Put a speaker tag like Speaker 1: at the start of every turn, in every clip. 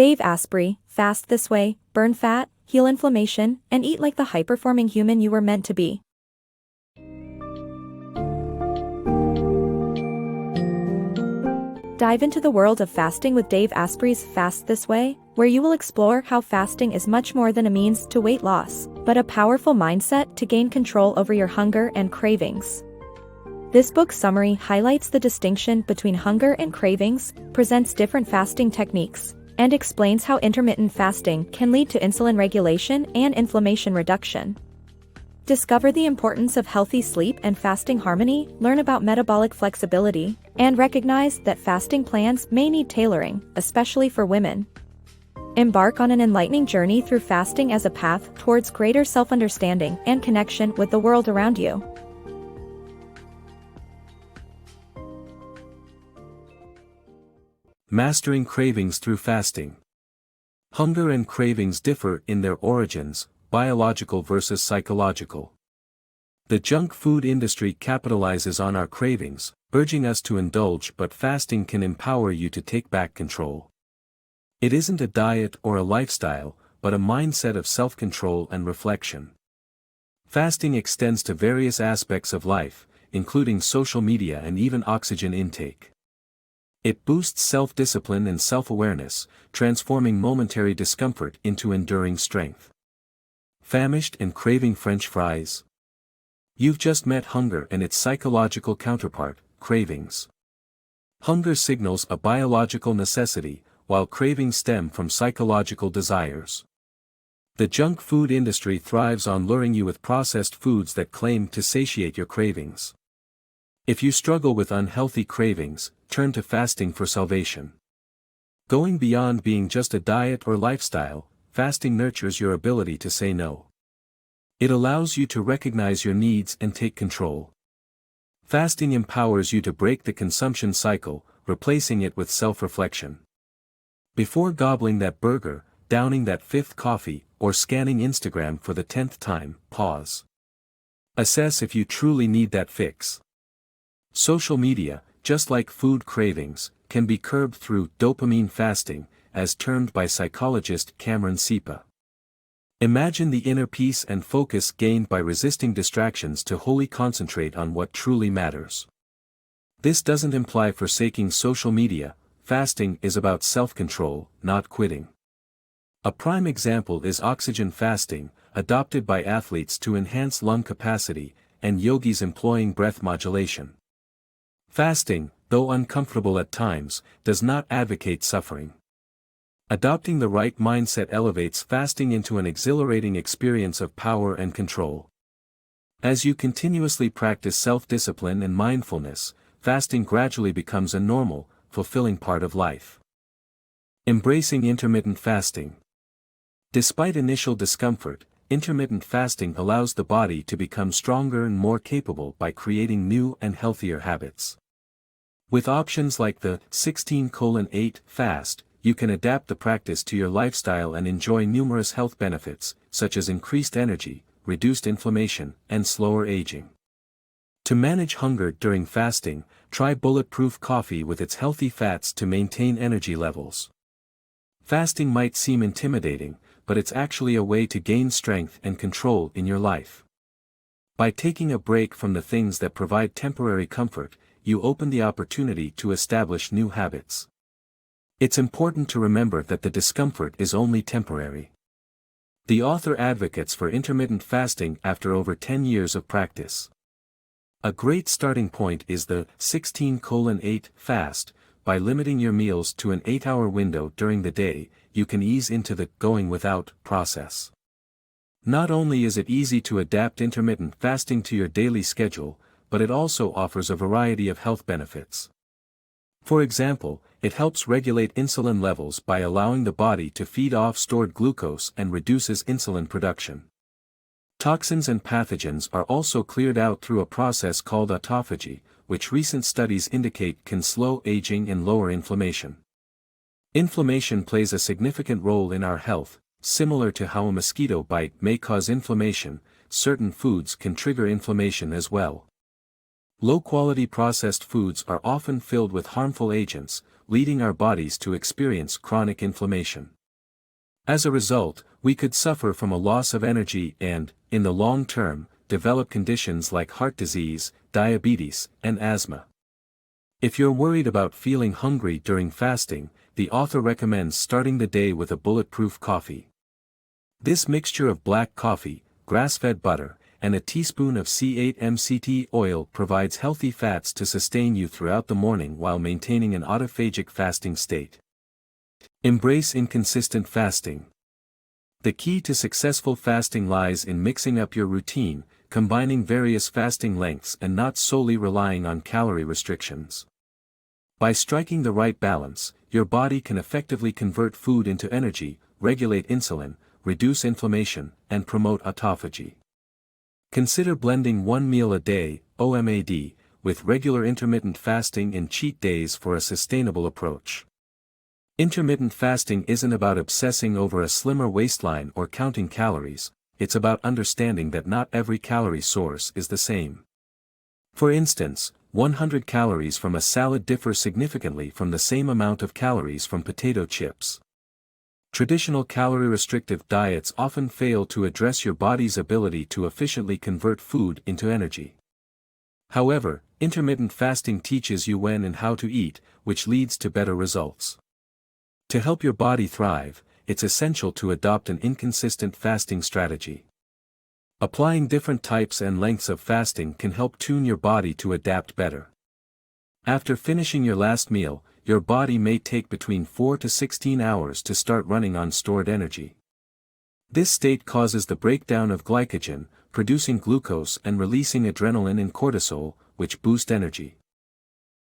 Speaker 1: Dave Asprey, fast this way, burn fat, heal inflammation, and eat like the high-performing human you were meant to be. Dive into the world of fasting with Dave Asprey's Fast This Way, where you will explore how fasting is much more than a means to weight loss, but a powerful mindset to gain control over your hunger and cravings. This book summary highlights the distinction between hunger and cravings, presents different fasting techniques, and explains how intermittent fasting can lead to insulin regulation and inflammation reduction. Discover the importance of healthy sleep and fasting harmony, learn about metabolic flexibility, and recognize that fasting plans may need tailoring, especially for women. Embark on an enlightening journey through fasting as a path towards greater self-understanding and connection with the world around you.
Speaker 2: Mastering cravings through fasting. Hunger and cravings differ in their origins, biological versus psychological. The junk food industry capitalizes on our cravings, urging us to indulge, but fasting can empower you to take back control. It isn't a diet or a lifestyle, but a mindset of self-control and reflection. Fasting extends to various aspects of life, including social media and even oxygen intake. It boosts self-discipline and self-awareness, transforming momentary discomfort into enduring strength. Famished and craving French fries? You've just met hunger and its psychological counterpart, cravings. Hunger signals a biological necessity, while cravings stem from psychological desires. The junk food industry thrives on luring you with processed foods that claim to satiate your cravings. If you struggle with unhealthy cravings, turn to fasting for salvation. Going beyond being just a diet or lifestyle, fasting nurtures your ability to say no. It allows you to recognize your needs and take control. Fasting empowers you to break the consumption cycle, replacing it with self-reflection. Before gobbling that burger, downing that fifth coffee, or scanning Instagram for the 10th time, pause. Assess if you truly need that fix. Social media, just like food cravings, can be curbed through dopamine fasting, as termed by psychologist Cameron Sepa. Imagine the inner peace and focus gained by resisting distractions to wholly concentrate on what truly matters. This doesn't imply forsaking social media. Fasting is about self-control, not quitting. A prime example is oxygen fasting, adopted by athletes to enhance lung capacity, and yogis employing breath modulation. Fasting, though uncomfortable at times, does not advocate suffering. Adopting the right mindset elevates fasting into an exhilarating experience of power and control. As you continuously practice self-discipline and mindfulness, fasting gradually becomes a normal, fulfilling part of life. Embracing intermittent fasting. Despite initial discomfort, intermittent fasting allows the body to become stronger and more capable by creating new and healthier habits. With options like the 16:8 fast, you can adapt the practice to your lifestyle and enjoy numerous health benefits, such as increased energy, reduced inflammation, and slower aging. To manage hunger during fasting, try Bulletproof coffee with its healthy fats to maintain energy levels. Fasting might seem intimidating, but it's actually a way to gain strength and control in your life. By taking a break from the things that provide temporary comfort, you open the opportunity to establish new habits. It's important to remember that the discomfort is only temporary. The author advocates for intermittent fasting after over 10 years of practice. A great starting point is the 16:8 fast. By limiting your meals to an 8-hour window during the day, you can ease into the going without process. Not only is it easy to adapt intermittent fasting to your daily schedule, but it also offers a variety of health benefits. For example, it helps regulate insulin levels by allowing the body to feed off stored glucose and reduces insulin production. Toxins and pathogens are also cleared out through a process called autophagy, which recent studies indicate can slow aging and lower inflammation. Inflammation plays a significant role in our health. Similar to how a mosquito bite may cause inflammation, certain foods can trigger inflammation as well. Low-quality processed foods are often filled with harmful agents, leading our bodies to experience chronic inflammation. As a result, we could suffer from a loss of energy and, in the long term, develop conditions like heart disease, diabetes, and asthma. If you're worried about feeling hungry during fasting, the author recommends starting the day with a bulletproof coffee. This mixture of black coffee, grass-fed butter, and a teaspoon of C8-MCT oil provides healthy fats to sustain you throughout the morning while maintaining an autophagic fasting state. Embrace inconsistent fasting. The key to successful fasting lies in mixing up your routine, combining various fasting lengths and not solely relying on calorie restrictions. By striking the right balance, your body can effectively convert food into energy, regulate insulin, reduce inflammation, and promote autophagy. Consider blending one meal a day, OMAD, with regular intermittent fasting and cheat days for a sustainable approach. Intermittent fasting isn't about obsessing over a slimmer waistline or counting calories, it's about understanding that not every calorie source is the same. For instance, 100 calories from a salad differ significantly from the same amount of calories from potato chips. Traditional calorie-restrictive diets often fail to address your body's ability to efficiently convert food into energy. However, intermittent fasting teaches you when and how to eat, which leads to better results. To help your body thrive, it's essential to adopt an inconsistent fasting strategy. Applying different types and lengths of fasting can help tune your body to adapt better. After finishing your last meal, your body may take between 4 to 16 hours to start running on stored energy. This state causes the breakdown of glycogen, producing glucose and releasing adrenaline and cortisol, which boost energy.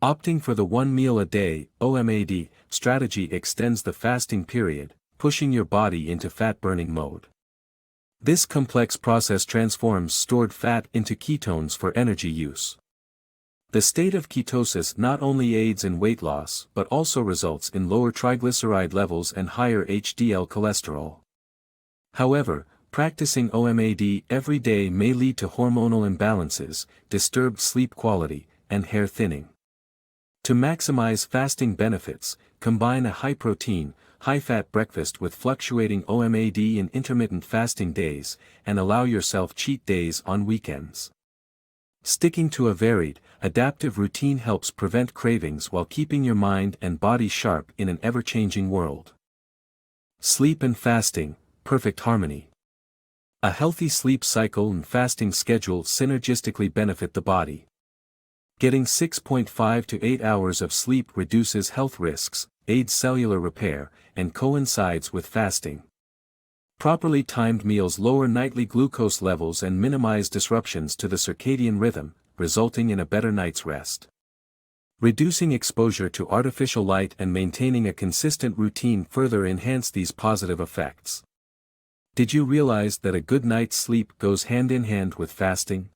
Speaker 2: Opting for the one meal a day, OMAD, strategy extends the fasting period, pushing your body into fat-burning mode. This complex process transforms stored fat into ketones for energy use. The state of ketosis not only aids in weight loss but also results in lower triglyceride levels and higher HDL cholesterol. However, practicing OMAD every day may lead to hormonal imbalances, disturbed sleep quality, and hair thinning. To maximize fasting benefits, combine a high-protein, high-fat breakfast with fluctuating OMAD and intermittent fasting days, and allow yourself cheat days on weekends. Sticking to a varied, adaptive routine helps prevent cravings while keeping your mind and body sharp in an ever-changing world. Sleep and fasting, perfect harmony. A healthy sleep cycle and fasting schedule synergistically benefit the body. Getting 6.5 to 8 hours of sleep reduces health risks, aids cellular repair, and coincides with fasting. Properly timed meals lower nightly glucose levels and minimize disruptions to the circadian rhythm, resulting in a better night's rest. Reducing exposure to artificial light and maintaining a consistent routine further enhance these positive effects. Did you realize that a good night's sleep goes hand in hand with fasting?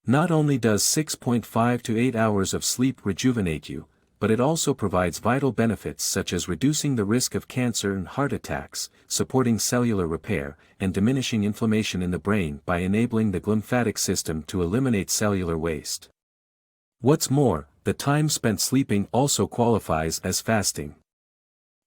Speaker 2: Not only does 6.5 to 8 hours of sleep rejuvenate you, but it also provides vital benefits such as reducing the risk of cancer and heart attacks, supporting cellular repair, and diminishing inflammation in the brain by enabling the lymphatic system to eliminate cellular waste. What's more, the time spent sleeping also qualifies as fasting.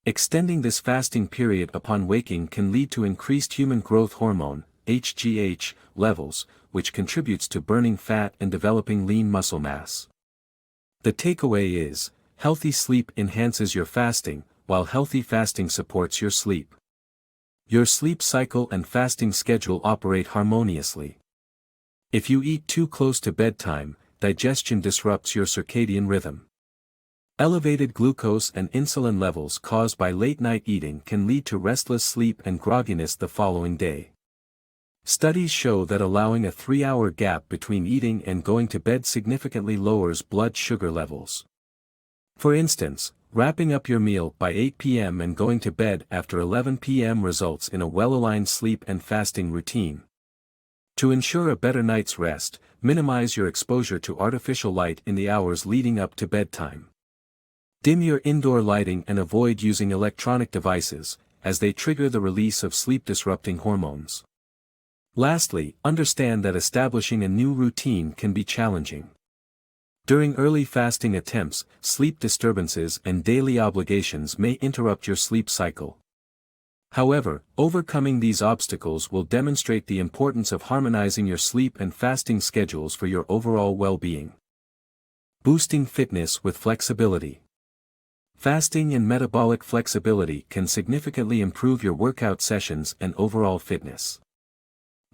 Speaker 2: Extending this fasting period upon waking can lead to increased human growth hormone, HGH, levels, which contributes to burning fat and developing lean muscle mass. The takeaway is, healthy sleep enhances your fasting, while healthy fasting supports your sleep. Your sleep cycle and fasting schedule operate harmoniously. If you eat too close to bedtime, digestion disrupts your circadian rhythm. Elevated glucose and insulin levels caused by late-night eating can lead to restless sleep and grogginess the following day. Studies show that allowing a 3-hour gap between eating and going to bed significantly lowers blood sugar levels. For instance, wrapping up your meal by 8 p.m. and going to bed after 11 p.m. results in a well-aligned sleep and fasting routine. To ensure a better night's rest, minimize your exposure to artificial light in the hours leading up to bedtime. Dim your indoor lighting and avoid using electronic devices, as they trigger the release of sleep-disrupting hormones. Lastly, understand that establishing a new routine can be challenging. During early fasting attempts, sleep disturbances and daily obligations may interrupt your sleep cycle. However, overcoming these obstacles will demonstrate the importance of harmonizing your sleep and fasting schedules for your overall well-being. Boosting fitness with flexibility. Fasting and metabolic flexibility can significantly improve your workout sessions and overall fitness.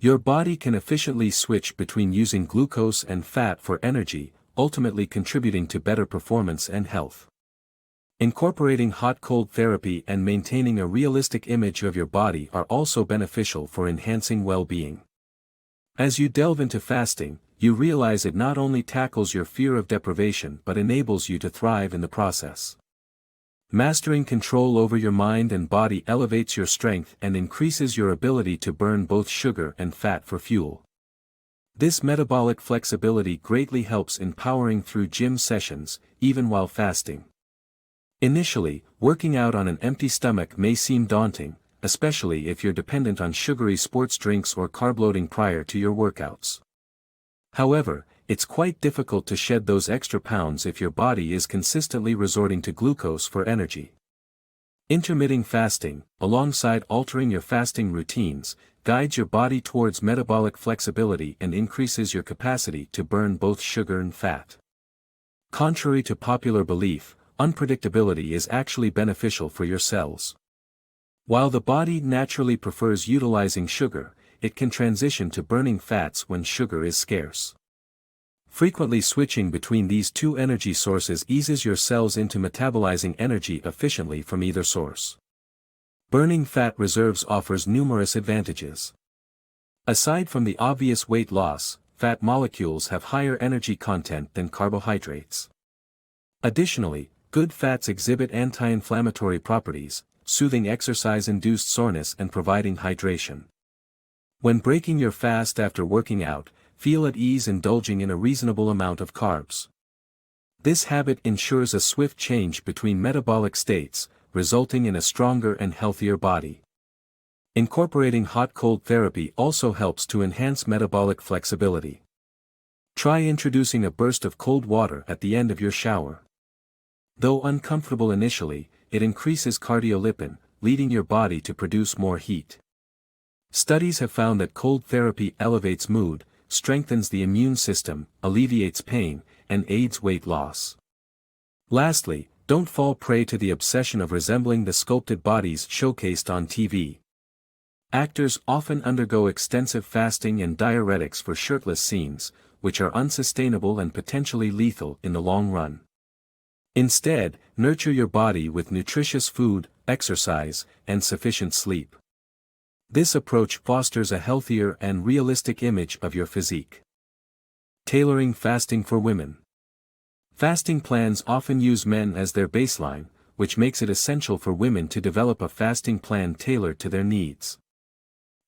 Speaker 2: Your body can efficiently switch between using glucose and fat for energy, ultimately contributing to better performance and health. Incorporating hot-cold therapy and maintaining a realistic image of your body are also beneficial for enhancing well-being. As you delve into fasting, you realize it not only tackles your fear of deprivation but enables you to thrive in the process. Mastering control over your mind and body elevates your strength and increases your ability to burn both sugar and fat for fuel. This metabolic flexibility greatly helps in powering through gym sessions, even while fasting. Initially, working out on an empty stomach may seem daunting, especially if you're dependent on sugary sports drinks or carb loading prior to your workouts. However, it's quite difficult to shed those extra pounds if your body is consistently resorting to glucose for energy. Intermittent fasting, alongside altering your fasting routines, guides your body towards metabolic flexibility and increases your capacity to burn both sugar and fat. Contrary to popular belief, unpredictability is actually beneficial for your cells. While the body naturally prefers utilizing sugar, it can transition to burning fats when sugar is scarce. Frequently switching between these two energy sources eases your cells into metabolizing energy efficiently from either source. Burning fat reserves offers numerous advantages. Aside from the obvious weight loss, fat molecules have higher energy content than carbohydrates. Additionally, good fats exhibit anti-inflammatory properties, soothing exercise-induced soreness and providing hydration. When breaking your fast after working out, feel at ease indulging in a reasonable amount of carbs. This habit ensures a swift change between metabolic states, resulting in a stronger and healthier body. Incorporating hot-cold therapy also helps to enhance metabolic flexibility. Try introducing a burst of cold water at the end of your shower. Though uncomfortable initially, it increases cardiolipin, leading your body to produce more heat. Studies have found that cold therapy elevates mood, strengthens the immune system, alleviates pain, and aids weight loss. Lastly, don't fall prey to the obsession of resembling the sculpted bodies showcased on TV. Actors often undergo extensive fasting and diuretics for shirtless scenes, which are unsustainable and potentially lethal in the long run. Instead, nurture your body with nutritious food, exercise, and sufficient sleep. This approach fosters a healthier and realistic image of your physique. Tailoring fasting for women. Fasting plans often use men as their baseline, which makes it essential for women to develop a fasting plan tailored to their needs.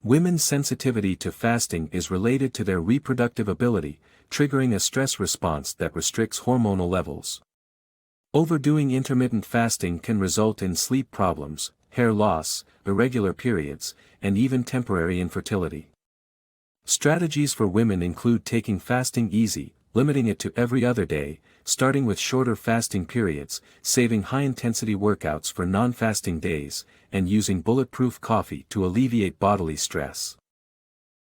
Speaker 2: Women's sensitivity to fasting is related to their reproductive ability, triggering a stress response that restricts hormonal levels. Overdoing intermittent fasting can result in sleep problems, hair loss, irregular periods, and even temporary infertility. Strategies for women include taking fasting easy, limiting it to every other day, starting with shorter fasting periods, saving high-intensity workouts for non-fasting days, and using Bulletproof coffee to alleviate bodily stress.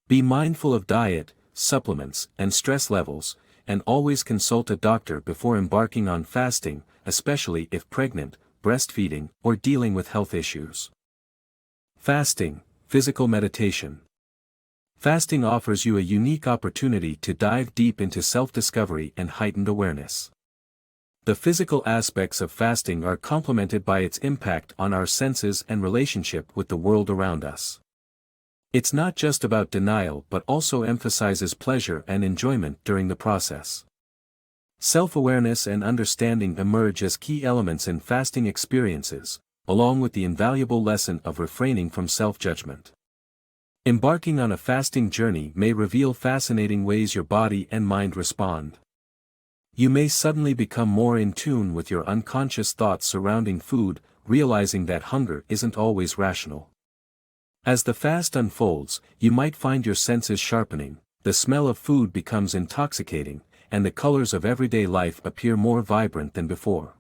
Speaker 2: Be mindful of diet, supplements, and stress levels, and always consult a doctor before embarking on fasting, especially if pregnant, breastfeeding, or dealing with health issues. Fasting, physical meditation. Fasting offers you a unique opportunity to dive deep into self-discovery and heightened awareness. The physical aspects of fasting are complemented by its impact on our senses and relationship with the world around us. It's not just about denial but also emphasizes pleasure and enjoyment during the process. Self-awareness and understanding emerge as key elements in fasting experiences, along with the invaluable lesson of refraining from self-judgment. Embarking on a fasting journey may reveal fascinating ways your body and mind respond. You may suddenly become more in tune with your unconscious thoughts surrounding food, realizing that hunger isn't always rational. As the fast unfolds, you might find your senses sharpening, the smell of food becomes intoxicating, and the colors of everyday life appear more vibrant than before.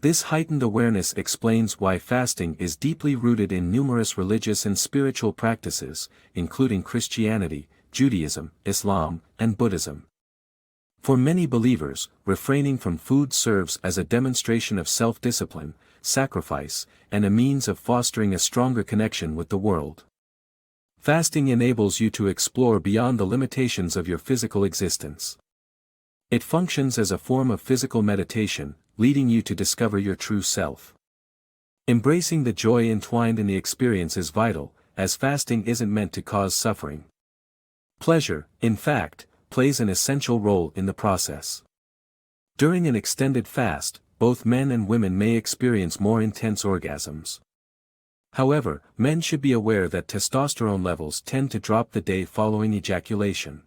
Speaker 2: This heightened awareness explains why fasting is deeply rooted in numerous religious and spiritual practices, including Christianity, Judaism, Islam, and Buddhism. For many believers, refraining from food serves as a demonstration of self-discipline, sacrifice, and a means of fostering a stronger connection with the world. Fasting enables you to explore beyond the limitations of your physical existence. It functions as a form of physical meditation, leading you to discover your true self. Embracing the joy entwined in the experience is vital, as fasting isn't meant to cause suffering. Pleasure, in fact, plays an essential role in the process. During an extended fast, both men and women may experience more intense orgasms. However, men should be aware that testosterone levels tend to drop the day following ejaculation.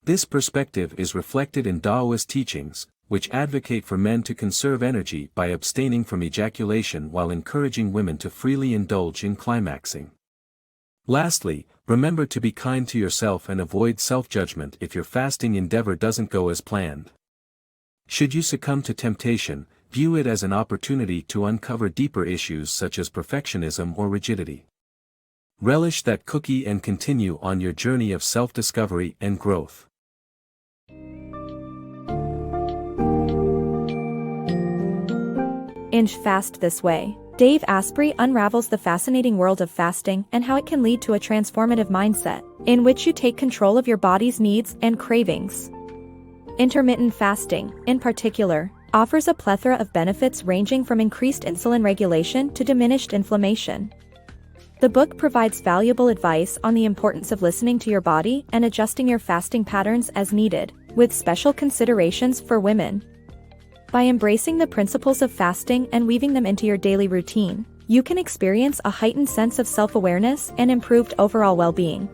Speaker 2: This perspective is reflected in Taoist teachings, which advocate for men to conserve energy by abstaining from ejaculation while encouraging women to freely indulge in climaxing. Lastly, remember to be kind to yourself and avoid self-judgment if your fasting endeavor doesn't go as planned. Should you succumb to temptation, view it as an opportunity to uncover deeper issues such as perfectionism or rigidity. Relish that cookie and continue on your journey of self-discovery and growth.
Speaker 1: Binge fast this way. Dave Asprey unravels the fascinating world of fasting and how it can lead to a transformative mindset, in which you take control of your body's needs and cravings. Intermittent fasting, in particular, offers a plethora of benefits ranging from increased insulin regulation to diminished inflammation. The book provides valuable advice on the importance of listening to your body and adjusting your fasting patterns as needed, with special considerations for women. By embracing the principles of fasting and weaving them into your daily routine, you can experience a heightened sense of self-awareness and improved overall well-being.